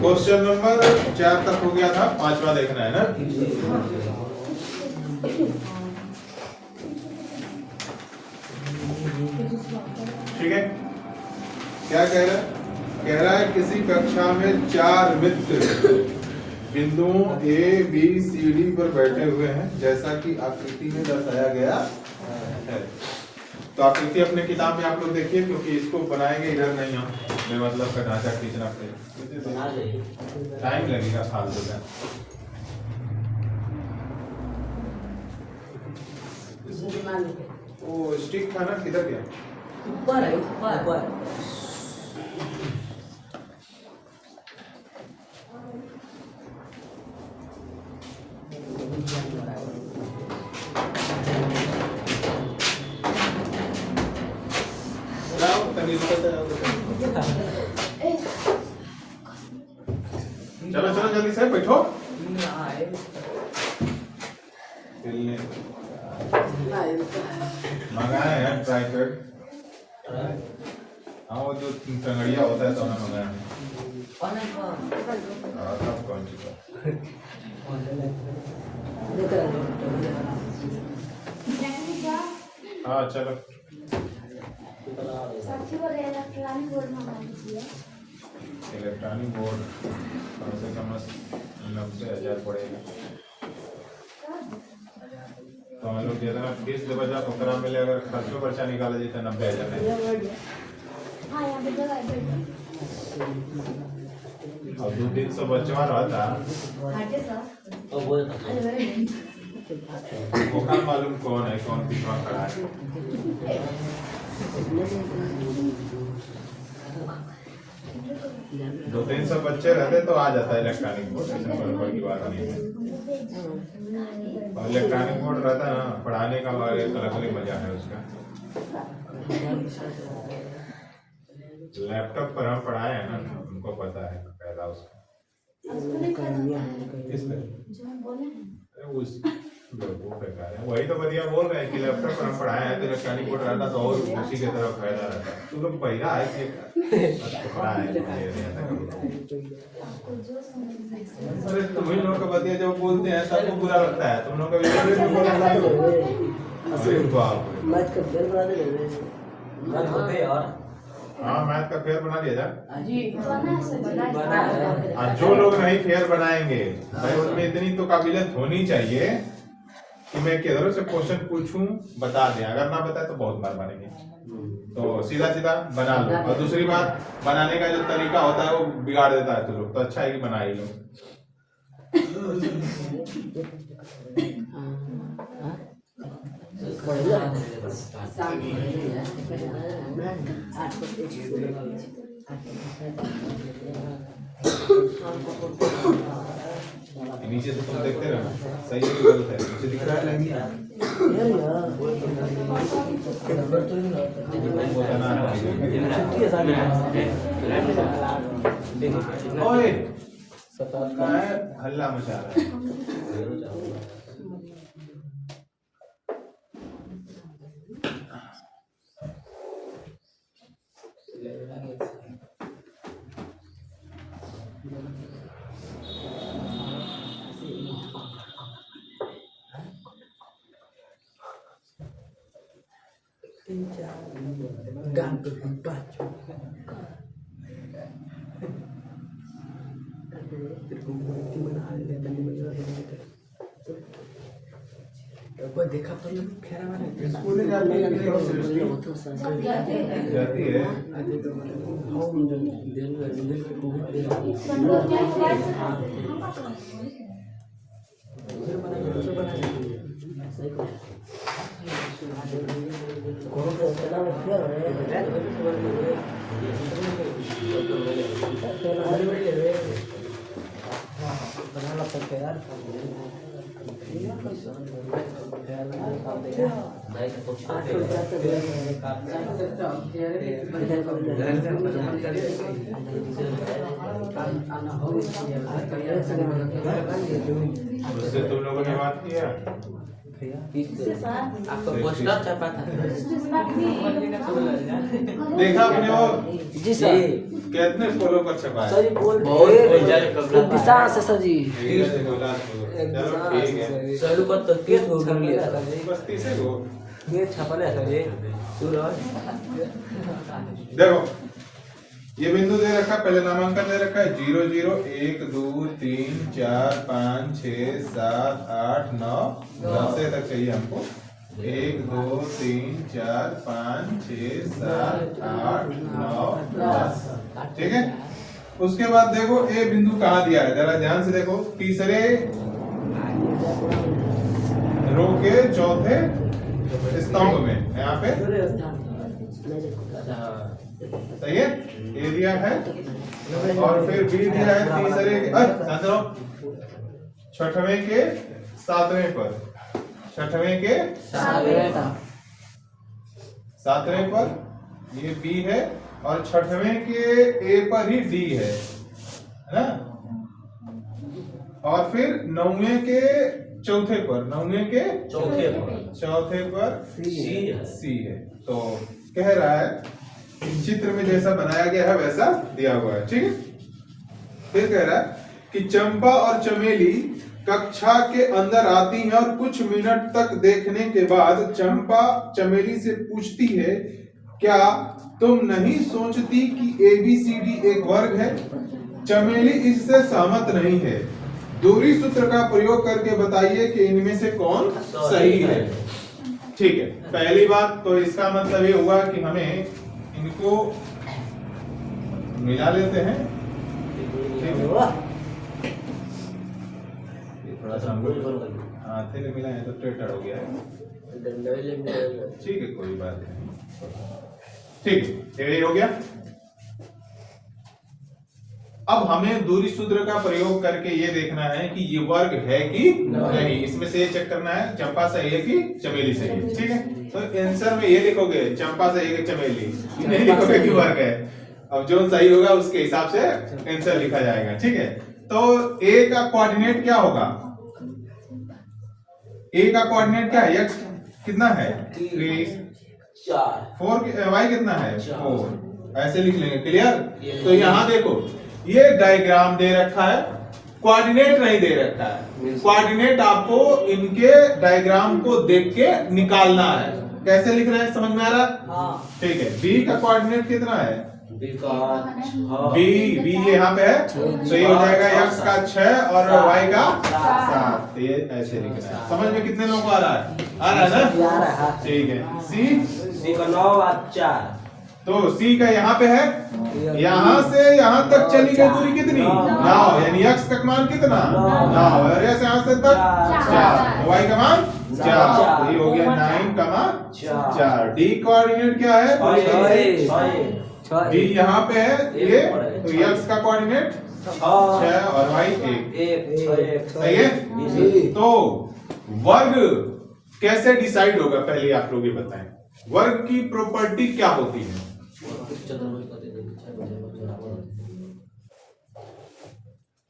Question number 4 तक हो गया था, 5वां देखना है ना। ठीक है, क्या कह रहा है? कह रहा है किसी कक्षा में 4 मित्र बिंदुओं ए बी सी डी पर बैठे हुए हैं जैसा कि आकृति में दर्शाया गया है। तो आकृति अपने किताब में आप लोग देखिए, क्योंकि इसको बनाएंगे इधर नहीं हम, बेमतलब का ढांचा खींचना पड़ेगा, टाइम लगेगा फालतू का। वो स्टिक था ना, किधर गया? ऊपर है, ऊपर। चलो चलो जल्दी से बैठो। मंगाए हैं ट्राइपॉड। हाँ वो जो टंगड़िया होता है तो हमें मंगाया है। सब कौन सी हाँ चलो। इलेक्ट्रॉनिक बोर्ड कम से कम 90,000 पड़ेगा। तो हम लोग जितना फीस दे बजा ओकरा मिले, अगर खर्चो खर्चा निकाला जाए तो 90,000 नहीं। और 200-300 बच्चा रहता ओका मालूम कौन है, कौन पिछवा खड़ा है। 200-300 बच्चे रहते तो आ जाता है इलेक्ट्रॉनिक बोर्ड, ऐसा बराबर की बात नहीं है। और इलेक्ट्रॉनिक बोर्ड रहता है ना, पढ़ाने का एक अलग मजा है उसका। लैपटॉप पर हम पढ़ाए हैं ना, उनको पता है फायदा उसका। उस वही तो बढ़िया बोल रहे हैं कि लैपटॉप पर हम पढ़ाए हैं तो इलेक्ट्रॉनिक बोर्ड रहता तो और उसी की तरफ फायदा रहता। तुम लोग पहिला है कि अरे तुम्हें लोग का बतिया जब बोलते हैं सबको बुरा लगता है, तुम लोग का हाँ मैथ का फेयर बना दिया जाए। जो लोग नहीं फेयर बनाएंगे भाई, उनमें इतनी तो काबिलियत होनी चाहिए कि मैं किधरों से क्वेश्चन पूछूं बता दें, अगर ना बताए तो बहुत मार मारेंगे। तो सीधा सीधा बना लो। और दूसरी बात, बनाने का जो तरीका होता है वो बिगाड़ देता है तो लोग, तो अच्छा है कि बना ही लो। नीचे से तुम देखते रहना, सही है कि गलत है, नीचे दिख रहा है ओए हल्ला मचा रहा है। ganto di bacio कोई देखा तो नहीं खेरा वाला स्कूल में जाती है उससे तुम लोगों ने बात किया भैया इसके साथ आपका पोस्टर छपा था देखा आपने वो जी सर कितने फॉलो पर छपा है? सर बोल बहुत दिशा से सर जी चलो ठीक है, सर को तो केस हो गया था बस 30 को ये छपा है सर जी सूरज देखो ये बिंदु दे रखा है, पहले नामांकन दे रखा है 0 0 1 2 3 4 5 6 7 8 9 10 तक चाहिए हमको 1 2 3 4 5 6 7 8 9 10 ठीक है। उसके बाद देखो ए बिंदु कहाँ दिया है, जरा ध्यान से देखो, तीसरे रो के चौथे स्तंभ में यहाँ पे सही है, ए दिया है और फिर बी दिया है तीसरे छठवें के सातवें पर, छठवें के सातवें पर ये बी है और छठवें के ए पर ही डी है ना, और फिर नौवें के चौथे पर, नौवें के चौथे पर सी है। तो कह रहा है चित्र में जैसा बनाया गया है वैसा दिया हुआ है, ठीक है। फिर कह रहा है कि चंपा और चमेली कक्षा के अंदर आती हैं और कुछ मिनट तक देखने के बाद चंपा चमेली से पूछती है, क्या तुम नहीं सोचती कि ABCD एक वर्ग है? चमेली इससे सहमत नहीं है, दूरी सूत्र का प्रयोग करके बताइए कि इनमें से कौन सही है। ठीक है, पहली बात तो इसका मतलब ये हुआ कि हमें इनको मिला लेते हैं, थोड़ा सा हाथ से मिला है तो टेढ़ा हो गया है, ठीक है कोई बात नहीं, ठीक है ये हो गया। अब हमें दूरी सूत्र का प्रयोग करके ये देखना है कि ये वर्ग है कि नहीं, इसमें से ये चेक करना है चंपा सही है कि चमेली सही है, ठीक है। तो आंसर में ये लिखोगे चंपा सही है कि चमेली, नहीं लिखोगे कि वर्ग है। अब जो सही होगा उसके हिसाब से आंसर लिखा जाएगा, ठीक है। तो ए का कोऑर्डिनेट क्या होगा, ए का कोऑर्डिनेट क्या है, एक्स कितना है 3 4 वाई कितना है 4, ऐसे लिख लेंगे, क्लियर। तो यहाँ देखो ये डायग्राम दे रखा है, कोऑर्डिनेट नहीं दे रखा है, कोऑर्डिनेट आपको इनके डायग्राम को देख के निकालना है। कैसे लिख रहे हैं, समझ में आ रहा है? ठीक है, बी का कोऑर्डिनेट कितना है, बी यहाँ पे है, तो ये हो जाएगा एक्स का 6 और वाई का 7, ये ऐसे लिखना है। समझ में कितने लोगों को आ रहा है, आ रहा है ना, ठीक है। सी का 9 और 4, तो सी का यहाँ पे है, यहाँ से यहाँ तक चली गई दूरी कितनी 9, यानी एक्स का मान कितना 9 और ऐसे यहाँ से तक 4, वाई का मान 4, तो ये हो गया 9 का मान 4। डी कोऑर्डिनेट क्या है, डी यहाँ पे है ये, तो एक्स का कोऑर्डिनेट 6 और वाई 1, सही है। तो वर्ग कैसे डिसाइड होगा, पहले आप लोग ये बताएं, वर्ग की प्रॉपर्टी क्या होती है।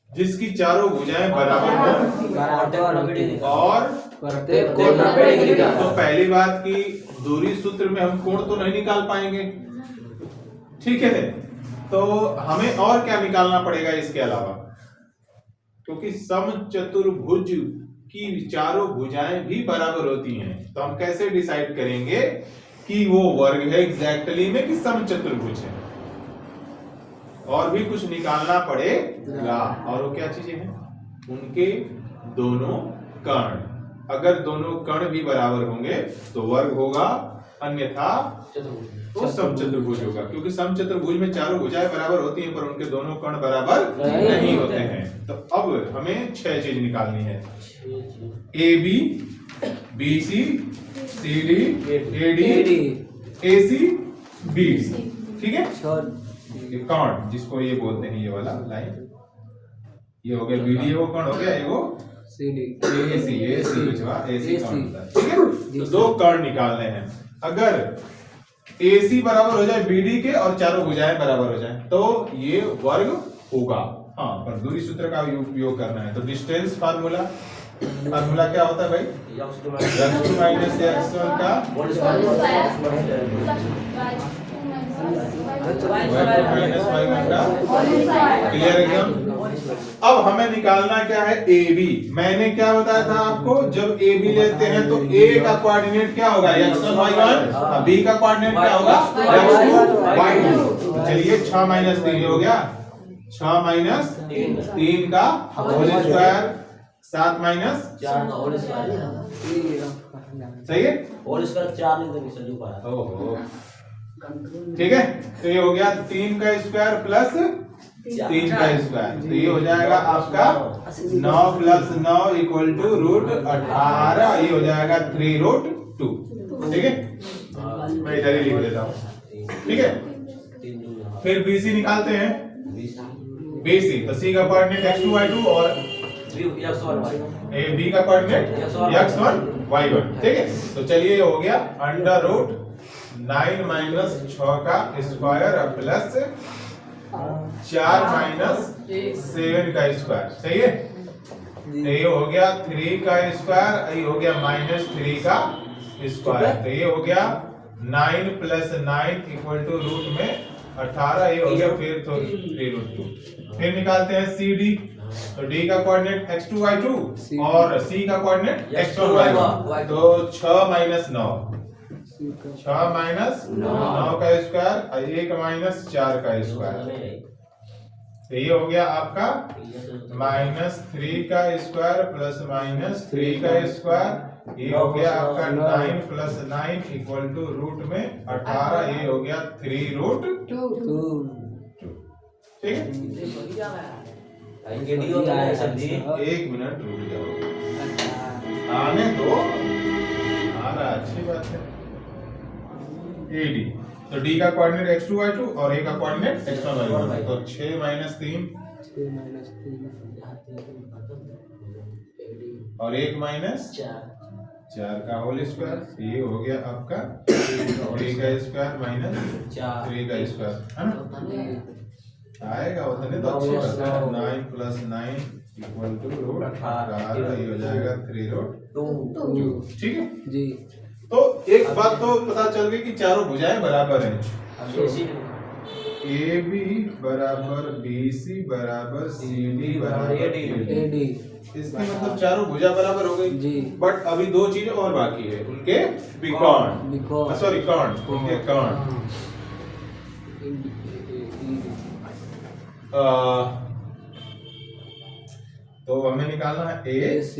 जिसकी चारों भुजाएं बराबर हो और तो पहली बात की दूरी सूत्र में हम कोण तो नहीं निकाल पाएंगे, ठीक है। तो हमें और क्या निकालना पड़ेगा इसके अलावा, क्योंकि समचतुर्भुज की चारों भुजाएं भी बराबर होती हैं, तो हम कैसे डिसाइड करेंगे कि वो वर्ग है एग्जैक्टली में कि समचतुर्भुज है। और भी कुछ निकालना पड़ेगा, और वो क्या चीजें हैं, उनके दोनों कर्ण, अगर दोनों कर्ण भी बराबर होंगे तो वर्ग होगा, अन्यथा तो समचतुर्भुज होगा, क्योंकि समचतुर्भुज में चारों भुजाएं बराबर होती हैं पर उनके दोनों कर्ण बराबर नहीं होते हैं। तो अब हमें 6 चीज निकालनी है, A B B C C D A D A C B, ठीक है। कर्ण जिसको ये बोलते हैं, ये वाला लाइन ये हो गया बी डी, वो कर्ण हो गया, ये वो सी डी ए सी कर्ण होता है, ठीक है। तो 2 कर्ण निकालने हैं, अगर AC बराबर हो जाए BD के और चारों भुजाएं बराबर हो जाए तो ये वर्ग होगा। हाँ, पर दूरी सूत्र का उपयोग करना है, तो डिस्टेंस फार्मूला फार्मूला क्या होता है भाई? x2 माइनस x1 का y2 माइनस y1 का। क्लियर एकदम? अब हमें निकालना क्या है? AB। मैंने क्या बताया था आपको? जब AB लेते हैं तो A का कोऑर्डिनेट क्या होगा? x1 y1, B का कोऑर्डिनेट क्या होगा? x2 y2। तो चलिए 6 माइनस 3 हो गया, 6 माइनस 3 का होल स्क्वायर, 7 माइनस 4 का होल स्क्वायर सही है? होल स्क्वायर 4 नहीं देंगे सर ऊपर ओहो, ठीक है। तो ये हो गया 3 का स्क्वायर प्लस 3 का स्क्वायर, तो ये हो जाएगा आपका 9 प्लस 9 इक्वल टू रूट 18। ये हो जाएगा 3 रूट 2। ठीक है, मैं इधर ही लिख देता हूँ। ठीक है, फिर BC निकालते हैं। BC तो C का कोऑर्डिनेट x2 y2 और B का कोऑर्डिनेट x1 y1। ठीक है, तो चलिए हो गया अंडर रूट 9 माइनस 6 का स्क्वायर प्लस 4 माइनस 7 का स्क्वायर। सही है, तो ये हो गया 3 का स्क्वायर, ये हो गया माइनस 3 का स्क्वायर। तो ये हो गया 9 प्लस 9 इक्वल टू रूट में 18। ये हो गया फिर तो 3 रूट 2। फिर निकालते हैं CD। तो D का कोऑर्डिनेट x2 y2 और C का कोऑर्डिनेट x1 y1। तो 6 माइनस 9, 6 माइनस 9 का स्क्वायर और 1 माइनस 4 का स्क्वायर। तो ये हो गया आपका माइनस 3 का स्क्वायर प्लस माइनस 3 का स्क्वायर। ये हो गया आपका 9 प्लस 9 इक्वल टू रूट में 18। ये हो गया 3 रूट 2। ठीक है, इनके डी होता है सर जी। 1 मिनट रुक जाओ, आने दो, आ रहा, अच्छी बात है। AD तो D का कोऑर्डिनेट x2 y2 और A का कोऑर्डिनेट x1 y1। तो 6 माइनस 3 और 1 माइनस 4 का होल स्क्वायर। ये हो गया आपका 3 का स्क्वायर माइनस 3 का स्क्वायर, है ना? आएगा उतने तो अच्छी बात है। 9 प्लस 9 इक्वल टू रूट 18। ये हो जाएगा 3 रूट 2। ठीक है जी। तो एक बात तो पता चल गई कि चारों भुजाएं बराबर हैं। AB बराबर BC बराबर CD बराबर AD। इसका मतलब चारों भुजा बराबर हो गई जी। बट अभी दो चीजें और बाकी है, उनके विकर्ण, सॉरी कर्ण, उनके कर्ण। तो हमें निकालना है AC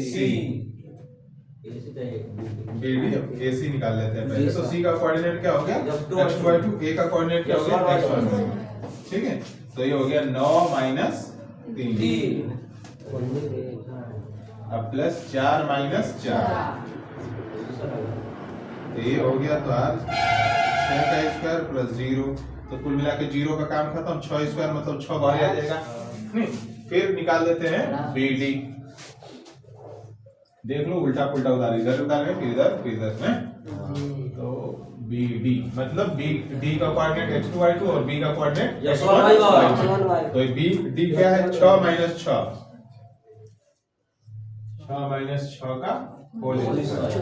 AC निकाल लेते हैं पहले। तो C का कोऑर्डिनेट क्या हो गया x2 y2, A का कोऑर्डिनेट क्या हो गया x1 y1। ठीक है, तो ये हो गया 9 माइनस 3 अब प्लस 4 माइनस 4। तो ये हो गया तो आज 6 का स्क्वायर प्लस 0। तो कुल मिला के 0 का काम खत्म। 6 स्क्वायर मतलब 6 बाहर आ जाएगा। फिर निकाल देते हैं BD। देख लो उल्टा पुल्टा उतार, इधर उतारेंगे फिर इधर में। तो BD मतलब D का कोऑर्डिनेट x2 y2 और B का कोऑर्डिनेट x1 y1। तो BD क्या है? 6 माइनस 6, 6 माइनस 6 का होल स्क्वायर,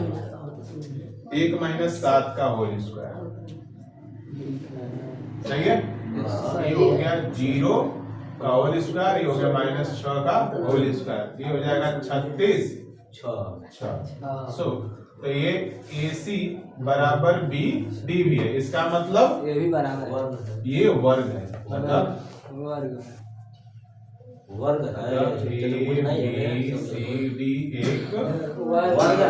1 माइनस 7 का होल स्क्वायर। सही है, ये हो गया 0 का होल स्क्वायर, ये हो गया माइनस 6 का होल स्क्वायर। ये हो जाएगा 36 6। तो ये AC बराबर BD भी है, इसका मतलब ये भी बराबर है, ये वर्ग है, मतलब वर्ग है। ABCD एक वर्ग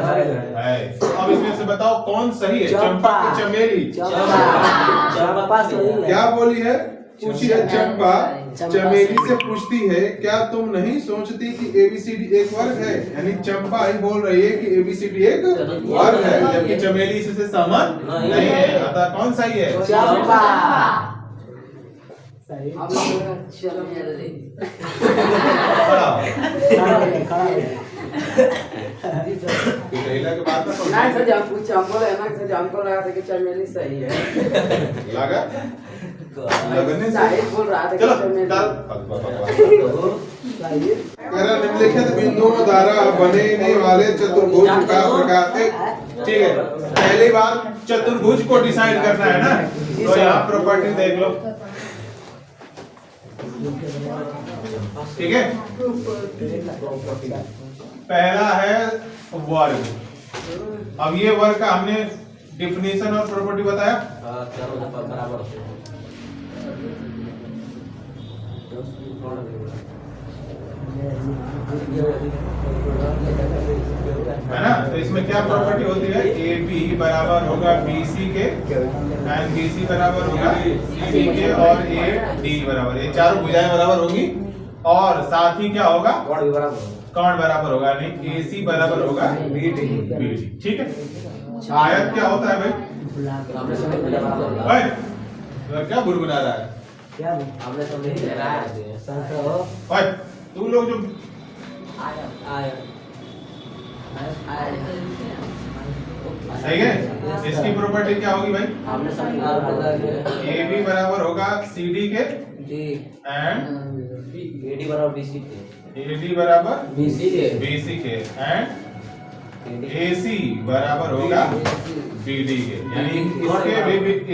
है। अब इसमें से बताओ कौन सही है, चंपा की चमेली? चंपा सही है। क्या बोली है? पूछी है चंपा चमेली से पूछती है, क्या तुम नहीं सोचती कि ABCD एक वर्ग है? यानी चंपा ही बोल रही है कि ABCD एक वर्ग है, जबकि चमेली इससे सहमत नहीं है। अतः कौन सही है? चंपा खड़ा के बाद में नहीं सर, हम पूछा, हम बोले ना सर, हमको लगा था कि चमेली सही है। लगा लगने से साहिब बोल रहा था कि चलो चमेली। डाल कह रहा निम्नलिखित बिंदुओं द्वारा बनने वाले चतुर्भुज का प्रकार ठीक है। पहली बार चतुर्भुज को डिसाइड करना है ना, तो यहाँ प्रॉपर्टी देख लो, ठीक है। पहला है वर्ग। अब ये वर्ग का हमने डिफिनेशन और प्रॉपर्टी बताया। चारों बराबर होते हैं। है ना, तो इसमें क्या प्रॉपर्टी होती है, ए बी बराबर होगा बी सी के एंड बी सी बराबर होगा सी के और ए डी बराबर, ये चारों भुजाएं बराबर होगी और साथ ही क्या होगा, कौन बराबर होगा, नहीं ए सी बराबर होगा बी डी, ठीक है। आयत क्या होता है भाई, तो क्या बुलबुला रहा है क्या हमने तो नहीं ले रहा है भाई, तुम लोग जो सही है। इसकी प्रॉपर्टी क्या होगी भाई, हमने सब ए बी बराबर होगा सी डी के एंड एडी बराबर बीसी के, ए डी बराबर बीसी के, बी सी के एंड ए सी बराबर होगा बी डी के, यानी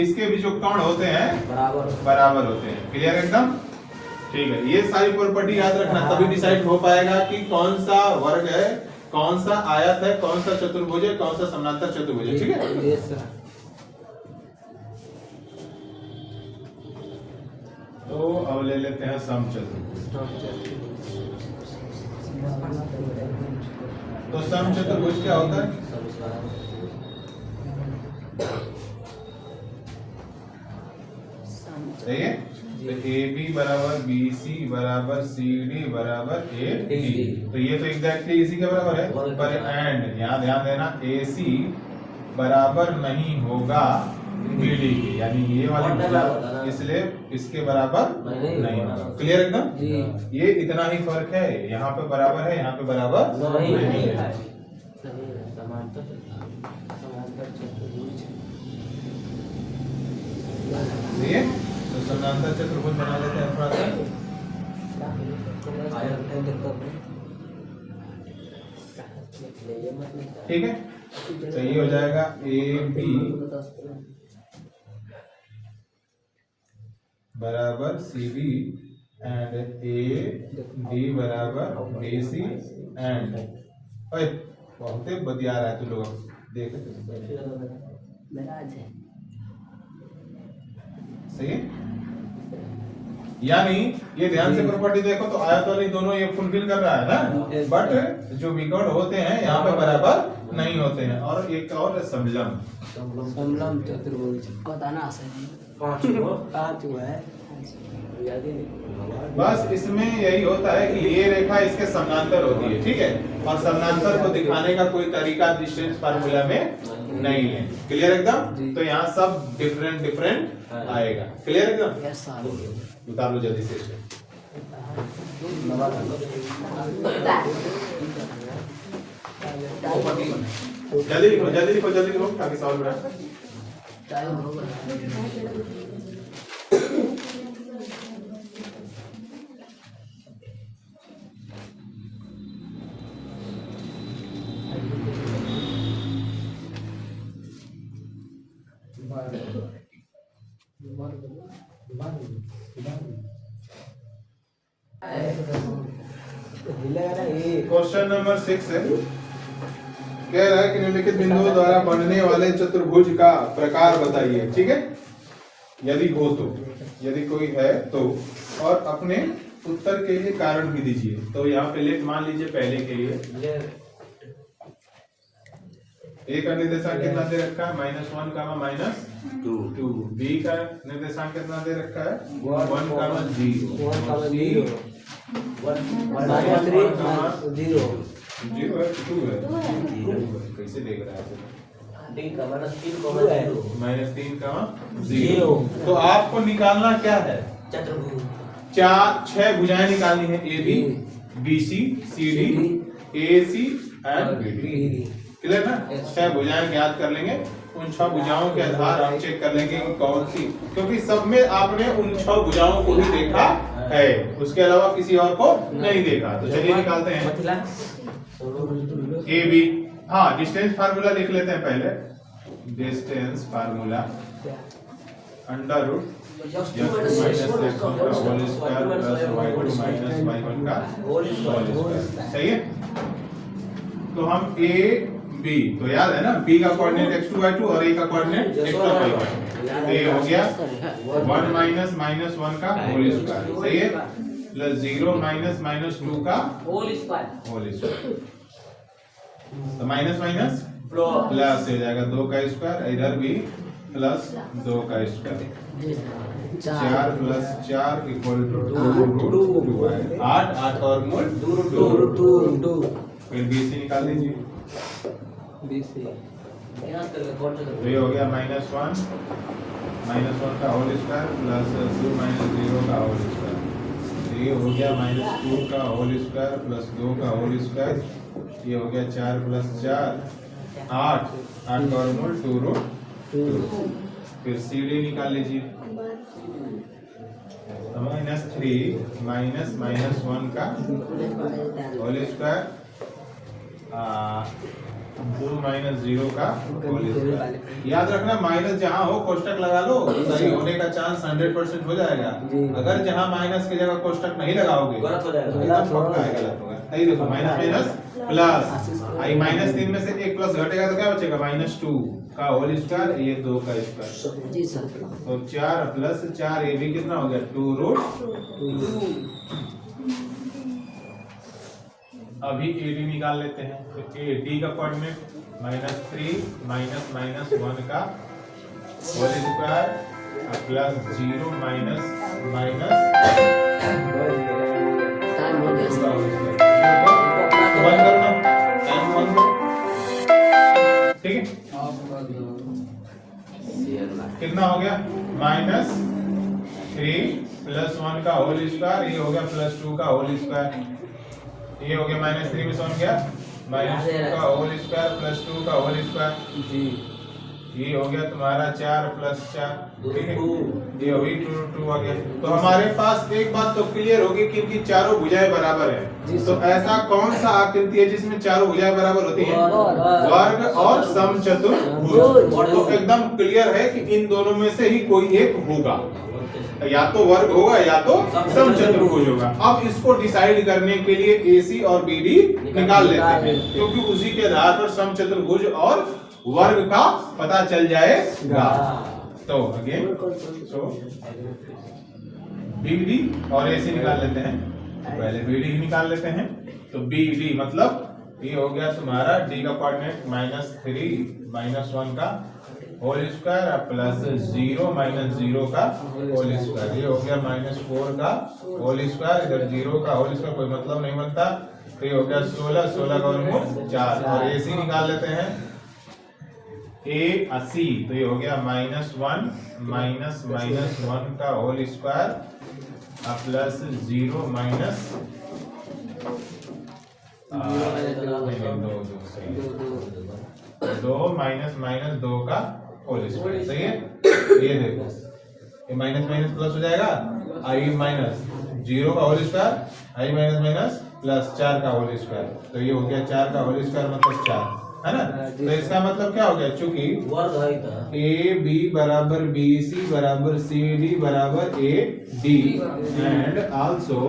इसके भी जो कण होते हैं बराबर होते हैं। क्लियर एकदम, ठीक है। ये सारी प्रॉपर्टी याद रखना, तभी डिसाइड हो पाएगा कि कौन सा वर्ग है, कौन सा आयत है, कौन सा चतुर्भुज है, कौन सा समांतर चतुर्भुज है, ठीक है। तो अब ले लेते हैं समचतुर्भुज। तो समचतुर्भुज क्या होता है, सही है। तो ए बी बराबर बी सी बराबर सी डी बराबर ए डी, तो ये तो एग्जैक्टली इसी के बराबर है, पर एंड यहाँ ध्यान देना, ए सी बराबर नहीं होगा बी डी के, यानी ये वाली, इसलिए इसके बराबर नहीं होगा। क्लियर एकदम, ये इतना ही फर्क है, यहाँ पे बराबर है, यहाँ पे बराबर नहीं है। तो समांतर चतुर्भुज बना लेते हैं थोड़ा सा, ठीक है। तो ये हो जाएगा ए बी बराबर C D and A D बराबर बी सी एंड, बहुत बतिया रहा है तू लोग, देख सही है। यानी ये ध्यान से प्रॉपर्टी देखो तो आयत वाली दोनों ये फुलफिल कर रहा है ना, बट जो विकर्ण होते हैं यहाँ पे बराबर नहीं होते हैं। और एक और समलम चतुर्भुज बताना आसान पांच हुआ है, बस इसमें यही होता है कि ये रेखा इसके समानांतर होती है, ठीक है, और समानांतर को दिखाने का कोई तरीका डिस्टेंस फार्मूला में नहीं है। क्लियर एकदम, तो यहाँ सब डिफरेंट आएगा। क्लियर एकदम, उतार लो जल्दी से इसे। जल्दी लिखो ताकि सवाल बना। क्वेश्चन नंबर 6 है, कह रहा है कि निम्नलिखित बिंदुओं द्वारा बनने वाले चतुर्भुज का प्रकार बताइए, ठीक है। यदि हो तो, यदि कोई है तो, और अपने उत्तर के लिए कारण भी दीजिए। तो यहाँ पे लेट मान लीजिए पहले के लिए ए का निर्देशांक कितना दे रखा है, -1, -2। बी का निर्देशांक कितना दे रखा है, 1, 0। 0 है, 2 है, कैसे देख रहा है -3, तो आपको निकालना क्या है, चार 6 भुजाएं निकालनी है, A B B C C D A C and B D. Clear ना, 6 भुजाएं ज्ञात कर लेंगे, उन 6 भुजाओं के आधार आप चेक कर लेंगे कि कौन सी, क्योंकि सब में आपने उन 6 भुजाओं को ही देखा है, उसके अलावा किसी और को नहीं देखा। तो चलिए निकालते हैं मतलब ए बी। हाँ, डिस्टेंस फार्मूला लिख लेते हैं पहले। डिस्टेंस फार्मूला अंडर रूट सही है। तो हम ए बी, तो याद है ना, बी का कोऑर्डिनेट x2y2 और ए का कोऑर्डिनेट x1y1। तो ये हो गया 1 माइनस माइनस 1 का होल स्क्वायर, सही है, प्लस 0 माइनस माइनस 2 का होल स्क्वायर। तो माइनस माइनस प्लस हो जाएगा 2 का स्क्वायर, इधर भी प्लस 2 का स्क्वायर, 4 प्लस 4 इक्वल टू 2 है। 8 और मूल 2। फिर BC निकाल दीजिए। तो ये हो गया -1 का होल स्क्वायर प्लस 2 माइनस 0 का होल स्क्वायर। तो ये हो गया -2 का होल स्क्वायर प्लस 2 का होल स्क्वायर। ये हो गया 4 प्लस 4 8 का वर्गमूल 2√2। फिर CD निकाल लीजिए। तो -3 माइनस -1 का होल स्क्वायर 2 माइनस 0 का होल स्क्वायर। याद रखना, माइनस जहां हो कोष्टक लगा लो, सही होने का चांस 100% हो जाएगा। अगर जहां माइनस की जगह कोष्टक नहीं लगाओगे गलत हो जाएगा। तो पक्का है गलत होगा। सही देखो, माइनस माइनस प्लस, आई -3 में से एक प्लस घटेगा तो क्या बचेगा, -2 का होल स्क्वायर, ये 2 का स्क्वायर। जी सर। तो 4 प्लस 4 ये भी कितना हो गया 2√2। अभी AD निकाल लेते हैं। तो AD का कोऑर्डिनेट -3 माइनस माइनस 1 का whole square plus 0 minus minus time हो गया सर। वन करना, टाइम वन करो, ठीक है। कितना हो गया, -3 प्लस 1 का होल स्क्वायर, ये हो गया +2 का होल स्क्वायर। ये हो गया -3 में 1 गया, -2 का होल स्क्वायर प्लस 2 का होल स्क्वायर जी। ये हो गया तुम्हारा 4 प्लस 4, ठीक है, ये हो गई 2 आ गया। तो हमारे पास एक बात तो क्लियर होगी कि इनकी चारों भुजाएं बराबर है। तो ऐसा कौन सा आकृति है जिसमें चारों भुजाएं बराबर होती हैं, वर्ग और समचतुर्भुज। तो एकदम क्लियर है कि इन दोनों में से ही कोई एक होगा, या तो वर्ग होगा या तो समचतुर्भुज होगा। अब इसको डिसाइड करने के लिए AC और BD निकाल लेते हैं, क्योंकि उसी के आधार पर समचतुर्भुज और वर्ग का पता चल जाएगा। तो अगेन BD और AC निकाल लेते हैं। पहले BD ही निकाल लेते हैं। तो BD मतलब ये हो गया तुम्हारा D का कोऑर्डिनेट -3 माइनस 1 का होल स्क्वायर प्लस 0 माइनस 0 का होल स्क्वायर। ये हो गया -4 का होल स्क्वायर, इधर 0 का होल स्क्वायर, कोई मतलब नहीं बनता। तो ये हो गया 16 का वर्गमूल 4। और AC निकाल लेते हैं, AC। तो ये हो गया -1 माइनस माइनस 1 का whole square plus 0 minus 2 minus minus 2 का होल स्क्वायर, सही है। ये देखो, ये माइनस माइनस प्लस हो जाएगा, आई माइनस 0 का होल स्क्वायर, आई माइनस माइनस प्लस 4 का होल स्क्वायर। तो ये हो गया 4 का होल स्क्वायर मतलब 4, है ना। तो इसका मतलब क्या हो गया, चूंकि AB बराबर BC बराबर CD बराबर AD एंड आल्सो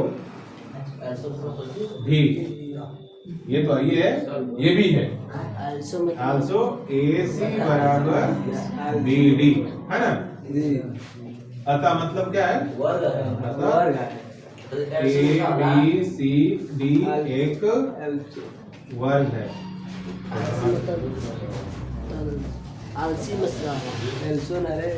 B, ये तो ये है, ये भी है, आल्सो AC बराबर BD, है ना। अतः मतलब क्या है, ABCD एक वर्ग है। आलसी मसला है।